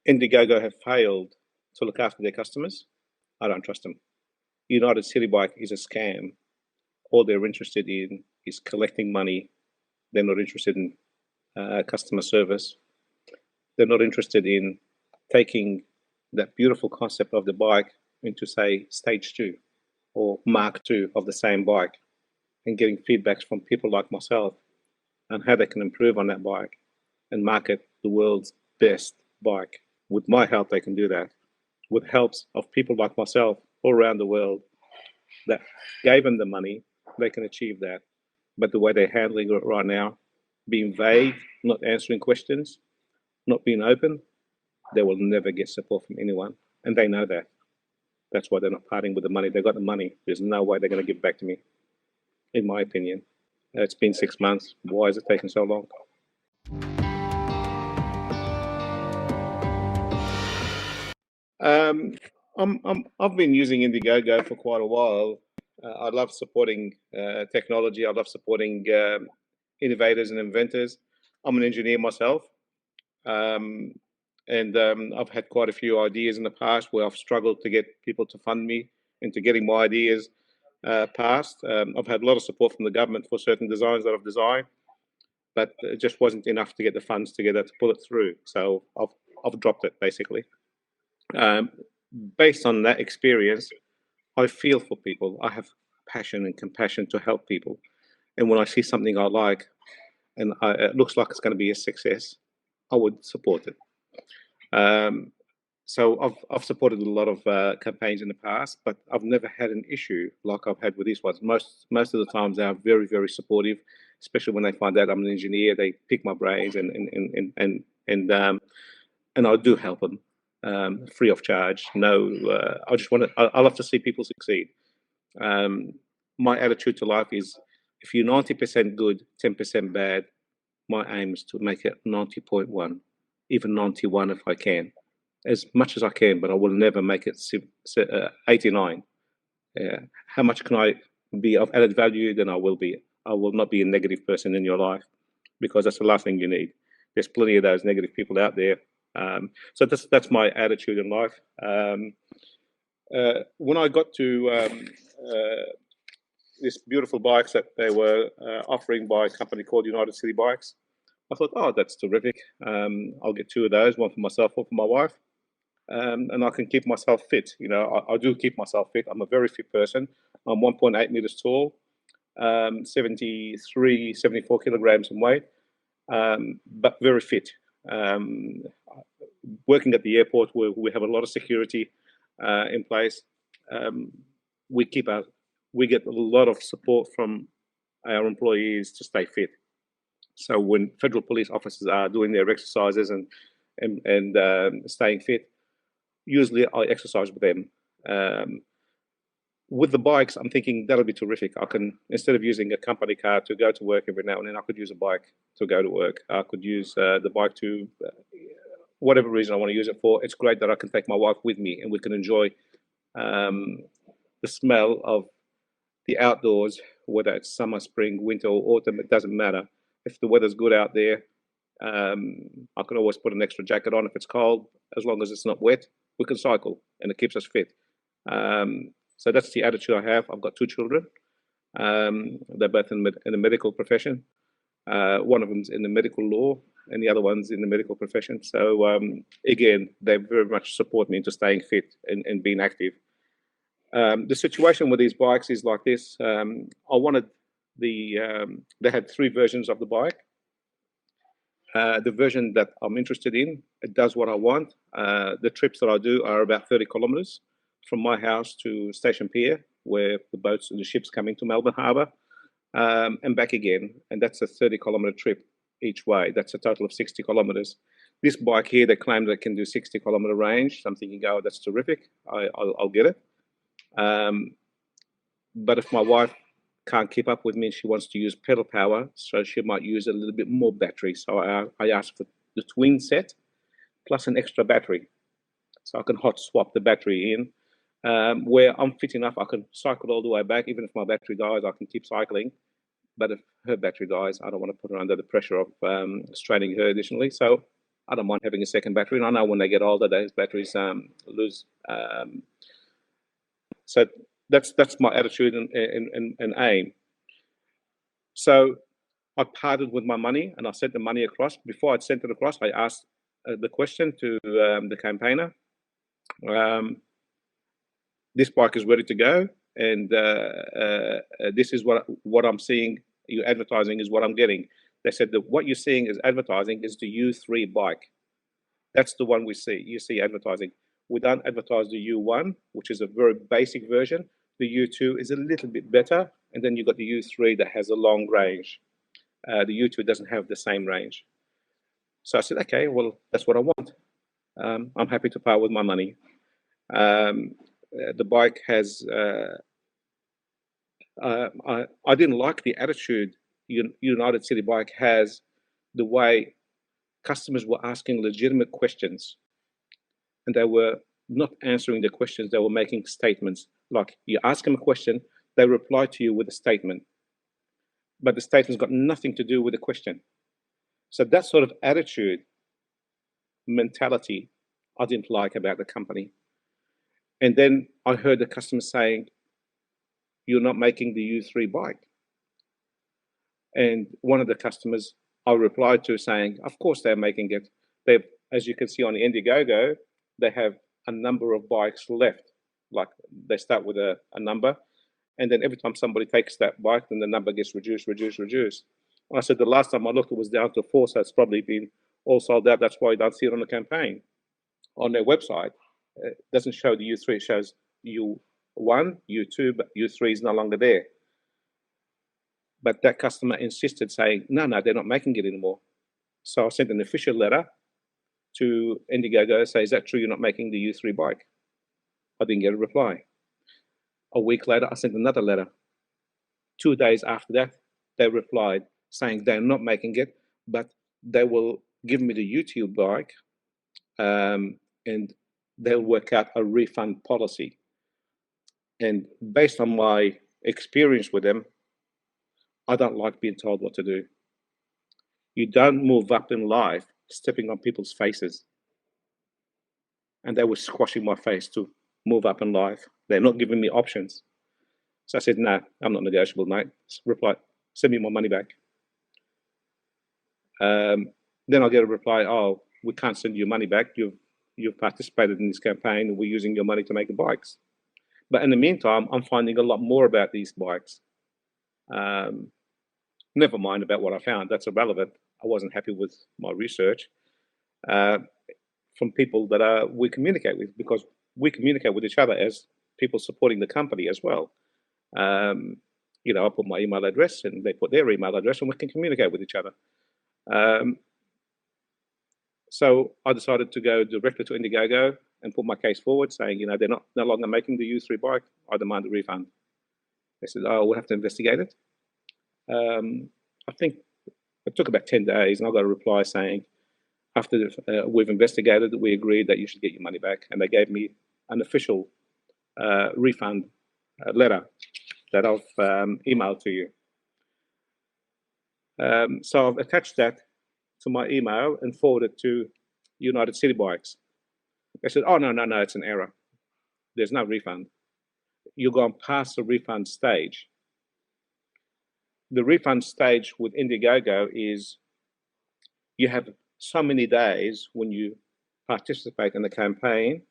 Indiegogo have failed to look after their customers. I don't trust them. United City Bike is a scam. All they're interested in is collecting money. They're not interested in customer service. They're not interested in taking that beautiful concept of the bike into, say, stage 2 or Mark 2 of the same bike, and getting feedbacks from people like myself on how they can improve on that bike and market the world's best bike. With my help, they can do that. With helps of people like myself all around the world that gave them the money, they can achieve that. But the way they're handling it right now, being vague, not answering questions, not being open, they will never get support from anyone. And they know that. That's why they're not parting with the money. They got the money. There's no way they're going to give it back to me, in my opinion. It's been 6 months. Why is it taking so long? I've been using Indiegogo for quite a while. I love supporting technology. I love supporting innovators and inventors. I'm an engineer myself. And I've had quite a few ideas in the past where I've struggled to get people to fund me into getting my ideas passed. I've had a lot of support from the government for certain designs that I've designed, but it just wasn't enough to get the funds together to pull it through. So I've dropped it, basically. Based on that experience, I feel for people. I have passion and compassion to help people. And when I see something I like and it looks like it's going to be a success, I would support it. So I've supported a lot of campaigns in the past, but I've never had an issue like I've had with these ones. Most of the times they are very, very supportive, especially when they find out I'm an engineer. They pick my brains and I do help them free of charge. No, I love to see people succeed. My attitude to life is, if you're 90% good, 10% bad, my aim is to make it 90.1, even 91 if I can, as much as I can, but I will never make it 89. How much can I be of added value? Then I will be. I will not be a negative person in your life, because that's the last thing you need. There's plenty of those negative people out there. So that's my attitude in life. When I got to these beautiful bikes that they were offering by a company called United City Bikes, I thought, oh, that's terrific. I'll get 2 of those, one for myself, one for my wife. And I can keep myself fit. You know, I do keep myself fit. I'm a very fit person. I'm 1.8 meters tall, 73, 74 kilograms in weight, but very fit. Working at the airport, where we have a lot of security in place, we get a lot of support from our employees to stay fit. So when federal police officers are doing their exercises and staying fit, usually I exercise with them. With the bikes, I'm thinking that'll be terrific. I can, instead of using a company car to go to work every now and then, I could use a bike to go to work. I could use the bike to whatever reason I want to use it for. It's great that I can take my wife with me and we can enjoy the smell of the outdoors, whether it's summer, spring, winter, or autumn. It doesn't matter. If the weather's good out there, I can always put an extra jacket on if it's cold. As long as it's not wet, we can cycle and it keeps us fit. So that's the attitude I have. I've got 2 children. They're both in the medical profession. One of them's in the medical law and the other one's in the medical profession. So again, they very much support me into staying fit and being active. The situation with these bikes is like this. I wanted they had 3 versions of the bike. The version that I'm interested in, it does what I want. The trips that I do are about 30 kilometers from my house to Station Pier, where the boats and the ships come into Melbourne Harbour, and back again. And that's a 30-kilometer trip each way. That's a total of 60 kilometers. This bike here, they claim that it can do 60-kilometer range. So I'm thinking, oh, that's terrific. I'll get it. But if my wife can't keep up with me and she wants to use pedal power, so she might use a little bit more battery. So I asked for the twin set plus an extra battery, so I can hot swap the battery in. Where I'm fit enough, I can cycle all the way back. Even if my battery dies, I can keep cycling. But if her battery dies, I don't want to put her under the pressure of straining her additionally. So I don't mind having a second battery. And I know when they get older, those batteries lose. So that's my attitude and aim. So I parted with my money and I sent the money across. Before I sent it across, I asked the question to the campaigner. This bike is ready to go, and this is what I'm seeing. Your advertising is what I'm getting. They said that what you're seeing as advertising is the U3 bike. That's the one we see. You see advertising. We don't advertise the U1, which is a very basic version. The U2 is a little bit better, and then you've got the U3 that has a long range. The U2 doesn't have the same range. So I said, okay, well, that's what I want. I'm happy to part with my money. The bike has. I didn't like the attitude United City Bike has, the way customers were asking legitimate questions, and they were not answering the questions. They were making statements. Like, you ask them a question, they reply to you with a statement, but the statement's got nothing to do with the question. So that sort of attitude, mentality, I didn't like about the company. And then I heard the customer saying, you're not making the U3 bike. And one of the customers I replied to saying, of course they're making it. They, as you can see on the Indiegogo, they have a number of bikes left. Like, they start with a number, and then every time somebody takes that bike, then the number gets reduced. And I said, the last time I looked, it was down to 4, so it's probably been all sold out. That's why you don't see it on the campaign. On their website, it doesn't show the U3, it shows U1, U2, but U3 is no longer there. But that customer insisted, saying, no, they're not making it anymore. So I sent an official letter to Indiegogo, say, is that true, you're not making the U3 bike? I didn't get a reply. A week later, I sent another letter. 2 days after that, they replied saying they're not making it, but they will give me the YouTube bike, and they'll work out a refund policy. And based on my experience with them, I don't like being told what to do. You don't move up in life stepping on people's faces. And they were squashing my face to move up in life. They're not giving me options. So I said, no, I'm not negotiable, mate. Reply, send me my money back. Then I'll get a reply, oh, we can't send you money back. You've participated in this campaign, and we're using your money to make the bikes. But in the meantime, I'm finding a lot more about these bikes. Never mind about what I found. That's irrelevant. I wasn't happy with my research from people that we communicate with, because we communicate with each other as people supporting the company as well. I put my email address and they put their email address, and we can communicate with each other. So I decided to go directly to Indiegogo and put my case forward, saying, they're no longer making the U3 bike. I demand a refund. They said, oh, we'll have to investigate it. I think it took about 10 days, and I got a reply saying, after we've investigated, we agreed that you should get your money back. And they gave me an official refund letter that I've emailed to you. So I've attached that to my email and forwarded to United City Bikes. They said, oh, no, it's an error. There's no refund. You're going past the refund stage. The refund stage with Indiegogo is you have so many days when you participate in the campaign,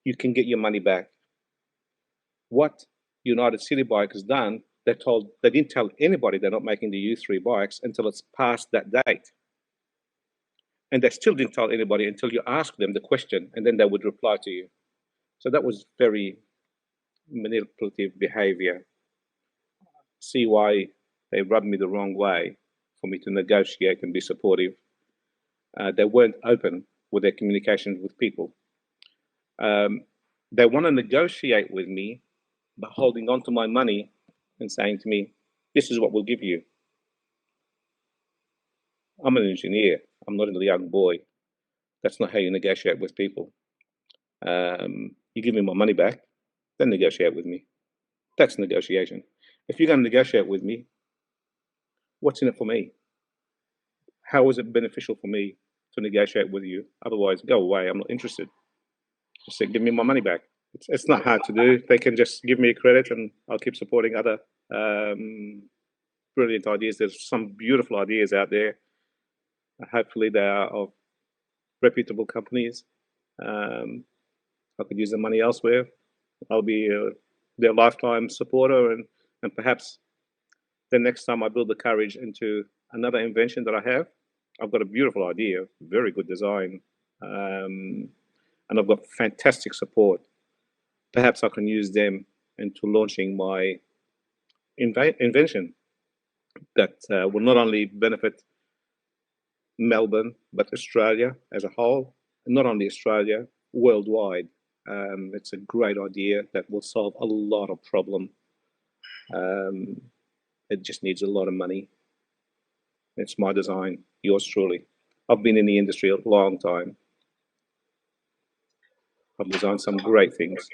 you can get your money back. What United City Bike has done, they didn't tell anybody they're not making the U3 bikes until it's past that date. And they still didn't tell anybody until you ask them the question, and then they would reply to you. So that was very manipulative behavior. See why they rubbed me the wrong way for me to negotiate and be supportive. They weren't open with their communications with people. They want to negotiate with me by holding on to my money and saying to me, this is what we'll give you. I'm an engineer. I'm not a young boy. That's not how you negotiate with people. You give me my money back, then negotiate with me. That's negotiation. If you're going to negotiate with me, what's in it for me? How is it beneficial for me to negotiate with you. Otherwise, go away. I'm not interested. Just say, give me my money back. It's not hard to do. They can just give me credit, and I'll keep supporting other brilliant ideas. There's some beautiful ideas out there. Hopefully, they are of reputable companies. I could use the money elsewhere. I'll be their lifetime supporter, and perhaps the next time I build the courage into another invention that I have, I've got a beautiful idea, very good design, and I've got fantastic support. Perhaps I can use them into launching my invention that will not only benefit Melbourne, but Australia as a whole, and not only Australia, worldwide. It's a great idea that will solve a lot of problem. It just needs a lot of money. It's my design, yours truly. I've been in the industry a long time. I've designed some great things.